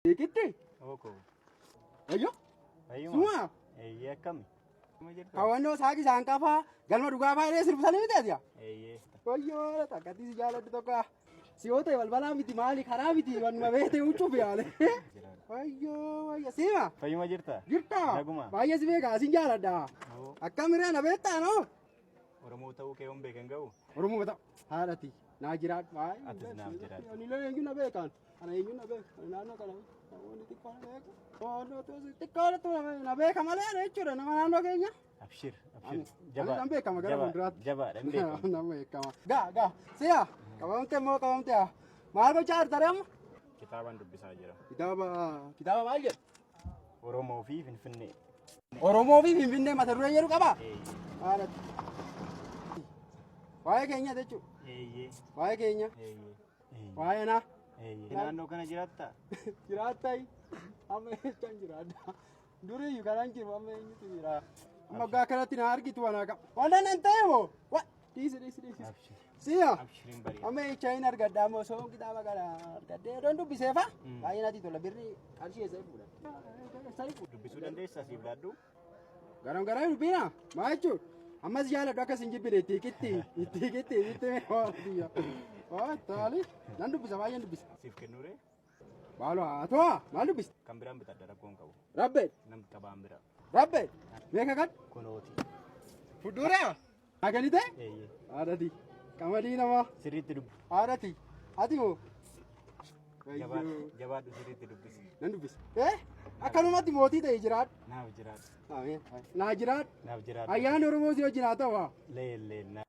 Beekitti? Oko. Ayyo? Suma? Akkami? Kaawwannoo saaqi isaan qafaa galma dhugaa faayidee sirbisanii miti Eeyyee. Wayyoo takkatti si jaaladhu tokko si yoo ta'e balbalaa miti maali karaa miti wanuma beekte huccuuf yaale. Wayyoo siima? Fayyuma jirta? Jirta? Naguma? Baay'ee si beekaa sin jaaladha. Akkamiree na beektaa noo? Oromoo ta'uu kee hin beekan ga'u? Oromoo ta'u haadhati naa jiraadhu. Atis naaf jiraadhu. Ani illee eenyu na beekan? Ana eenyu na beekan? Naannoo kana namoonni xiqqoo na beeku. Xiqqoo na beeka malee jechuudha nama naannoo keenya. Abshir. Jabaa. Nama beekama gara fuulduraatti. Jabaadha hin beekamu. Nama beekama. Gaa si'a qabamte maal gochaa jirta amma? Kitaabaan dubbisaa jira. Kitaaba maal jedhu? Oromoo fi Finfinnee. Oromoo fi Finfinnee mata duree jedhu qaba? Waa'ee keenya jechuudha. Eeyyee. Waa'ee keenya. Eeyyee. Waa'ee naa. Eeyyee. Naannoo kana jiraattaa? Jiraattai. Amma eenyutu jiraadha? Durii kanan jiru amma eenyutu jira? Amma gaa kanatti na argitu wana qaba. Wannan nan ta'e moo? Wa dhiisi. Siya. Abshiriin bari'a. Amma eechayin argadda ammoo soon kitaaba kana argaddee don dubbiseefa? Baay'ee natti tola birri qarshii eessa fuudha? Dubbisuu dandeessaa siif laaddu? Garam dubbina? Maa jechuudha? Ammas jaaladhu akkas hin jibbine itti hikitti waa taali nan dubbisa baay'een dubbisa. Siif kennuure? Baalo haa to'a maal dubbista? Kan biraan bitadha rakkoon qabu. Rabbeet. Namni qabaan bira. Rabbeet. Meeqa kan? Kunooti. Fuudhuuraa? Haganite? Eeyyee. Haadhati. Qamadii nama. Sirriitti dubbi. Haadhati. Ati moo? Jabaadhu sirriitti dubbisi. Nan dubbisa. Akkanumatti mootii ta'e jiraadhu. Naaf jiraadhu. Naa jiraadhu. Naaf jiraadhu. Ayyaanni Oromoo si wajjin haa ta'u. Leelleen.